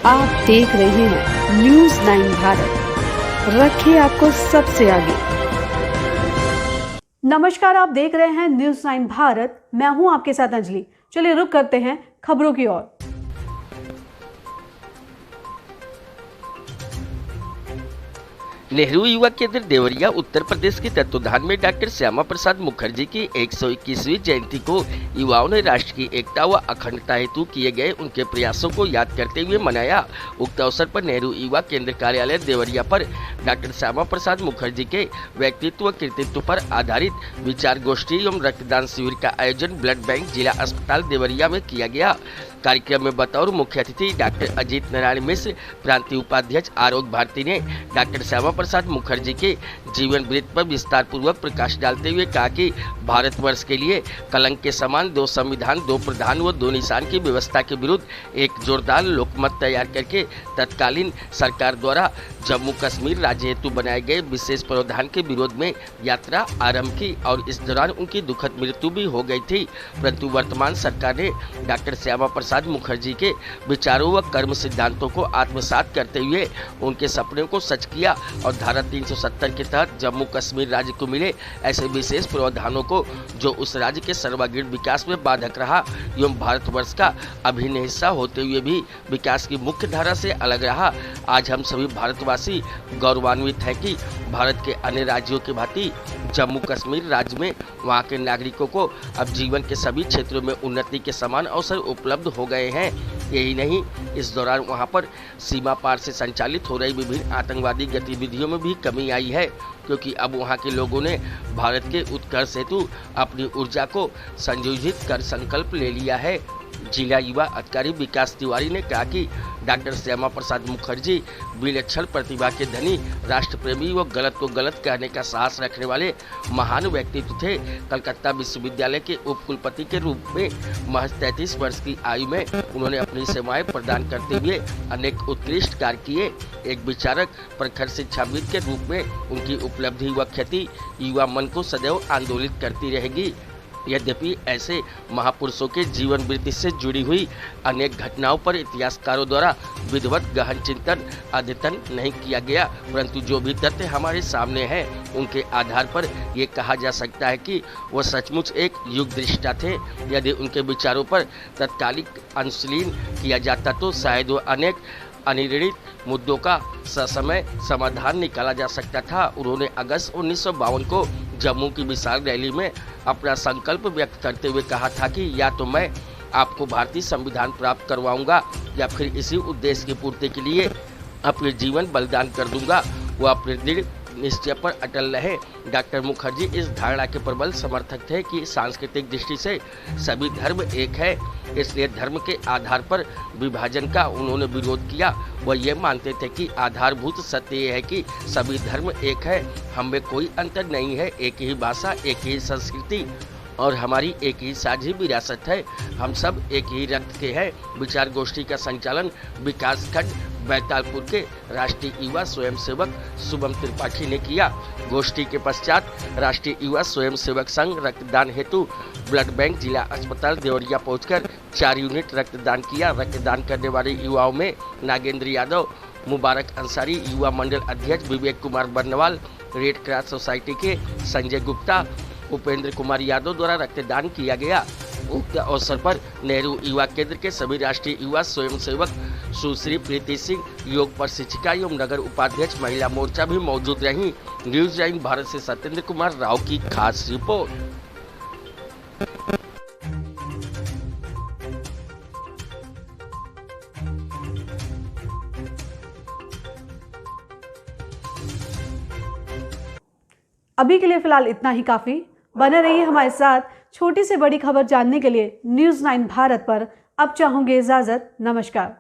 आप देख रहे हैं न्यूज़ 9 भारत, रखिए आपको सबसे आगे। नमस्कार, आप देख रहे हैं न्यूज़ 9 भारत। मैं हूं आपके साथ अंजलि। चलिए रुक करते हैं खबरों की ओर। नेहरू युवा केंद्र देवरिया उत्तर प्रदेश के तत्वाधान में डॉक्टर श्यामा प्रसाद मुखर्जी की 121वीं जयंती को युवाओं ने राष्ट्र की एकता व अखंडता हेतु किए गए उनके प्रयासों को याद करते हुए मनाया। उक्त अवसर पर नेहरू युवा केंद्र कार्यालय देवरिया पर डॉक्टर श्यामा प्रसाद मुखर्जी के व्यक्तित्व व कृतित्व पर आधारित विचार गोष्ठी एवं रक्तदान शिविर का आयोजन ब्लड बैंक जिला अस्पताल देवरिया में किया गया। कार्यक्रम में बतौर मुख्य अतिथि डॉक्टर अजीत नारायण मिश्र, प्रांतीय उपाध्यक्ष आरोग्य भारती ने डॉक्टर श्यामा प्रसाद मुखर्जी के जीवन वृत्त पर विस्तार पूर्वक प्रकाश डालते हुए कहा कि भारतवर्ष के लिए कलंक के समान 2 संविधान, 2 प्रधान व 2 निशान की व्यवस्था के विरुद्ध एक जोरदार लोकमत तैयार करके तत्कालीन सरकार द्वारा जम्मू कश्मीर राज्य हेतु बनाए गए विशेष प्रावधान के विरोध में यात्रा आरंभ की और इस दौरान उनकी दुखद मृत्यु भी हो गई थी। परंतु वर्तमान सरकार ने डॉक्टर श्यामा प्रसाद मुखर्जी के विचारों व कर्म सिद्धांतों को आत्मसात करते हुए उनके सपनों को सच किया और धारा 370 के तहत जम्मू कश्मीर राज्य को मिले ऐसे विशेष प्रावधानों को जो उस राज्य के सर्वांगीण विकास में बाधक रहा एवं भारतवर्ष का अभिन्न हिस्सा होते हुए भी विकास की मुख्य धारा से अलग रहा। आज हम सभी भारतवासी गौरवान्वित हैं कि भारत के अन्य राज्यों के भांति जम्मू कश्मीर राज्य में वहां के नागरिकों को अब जीवन के सभी क्षेत्रों में उन्नति के समान अवसर उपलब्ध हो गए हैं। यही नहीं, इस दौरान वहां पर सीमा पार से संचालित हो रही विभिन्न आतंकवादी गतिविधियों में भी कमी आई है, क्योंकि अब वहां के लोगों ने भारत के उत्कर्ष हेतु अपनी ऊर्जा को संयोजित कर संकल्प ले लिया है। जिला युवा अधिकारी विकास तिवारी ने कहा कि डॉक्टर श्यामा प्रसाद मुखर्जी विलक्षण प्रतिभा के धनी, राष्ट्र प्रेमी व गलत को गलत कहने का साहस रखने वाले महान व्यक्तित्व थे। कलकत्ता विश्वविद्यालय के उप कुलपति के रूप में महज 33 वर्ष की आयु में उन्होंने अपनी सेवाएं प्रदान करते हुए अनेक उत्कृष्ट कार्य किए। एक विचारक, प्रखर शिक्षाविद के रूप में उनकी उपलब्धि व ख्याति युवा मन को सदैव आंदोलित करती रहेगी। यद्यपि ऐसे महापुरुषों के जीवन वृत्ति से जुड़ी हुई अनेक घटनाओं पर इतिहासकारों द्वारा विधिवत गहन चिंतन अद्यतन नहीं किया गया, परंतु जो भी तथ्य हमारे सामने हैं उनके आधार पर ये कहा जा सकता है कि वह सचमुच एक युग दृष्टा थे। यदि उनके विचारों पर तत्कालिक अनुशीलन किया जाता तो शायद वह अनेक अनिर्णित मुद्दों का ससमय समाधान निकाला जा सकता था। उन्होंने अगस्त 1952 को जम्मू की विशाल रैली में अपना संकल्प व्यक्त करते हुए कहा था कि या तो मैं आपको भारतीय संविधान प्राप्त करवाऊंगा या फिर इसी उद्देश्य की पूर्ति के लिए अपने जीवन बलिदान कर दूंगा। वह अपने दृढ़ निश्चय पर अटल रहे। डॉक्टर मुखर्जी इस धारणा के प्रबल समर्थक थे कि सांस्कृतिक दृष्टि से सभी धर्म एक है, इसलिए धर्म के आधार पर विभाजन का उन्होंने विरोध किया। वह ये मानते थे कि आधारभूत सत्य ये है कि सभी धर्म एक है, हम में कोई अंतर नहीं है, एक ही भाषा, एक ही संस्कृति और हमारी एक ही साझी विरासत है, हम सब एक ही रक्त के हैं। विचार गोष्ठी का संचालन विकास खंड बैतालपुर के राष्ट्रीय युवा स्वयंसेवक शुभम त्रिपाठी ने किया। गोष्ठी के पश्चात राष्ट्रीय युवा स्वयंसेवक संघ रक्तदान हेतु ब्लड बैंक जिला अस्पताल देवरिया पहुंचकर 4 यूनिट रक्तदान किया। रक्तदान करने वाले युवाओं में नागेंद्र यादव, मुबारक अंसारी, युवा मंडल अध्यक्ष Vivek Kumar Barnwal, red cross society के संजय गुप्ता, उपेंद्र कुमार यादव द्वारा रक्तदान किया गया। उक्त अवसर पर नेहरू युवा केंद्र के सभी राष्ट्रीय युवा स्वयंसेवक सुश्री प्रीति सिंह, योग प्रशिक्षिका एवं नगर उपाध्यक्ष महिला मोर्चा भी मौजूद रहीं। न्यूज़ 9 भारत से सत्येंद्र कुमार राव की खास रिपोर्ट। अभी के लिए फिलहाल इतना ही काफी। बने रहिए हमारे साथ। छोटी से बड़ी खबर जानने के लिए न्यूज़ 9 भारत पर अब चाहूंगी इजाजत। नमस्कार।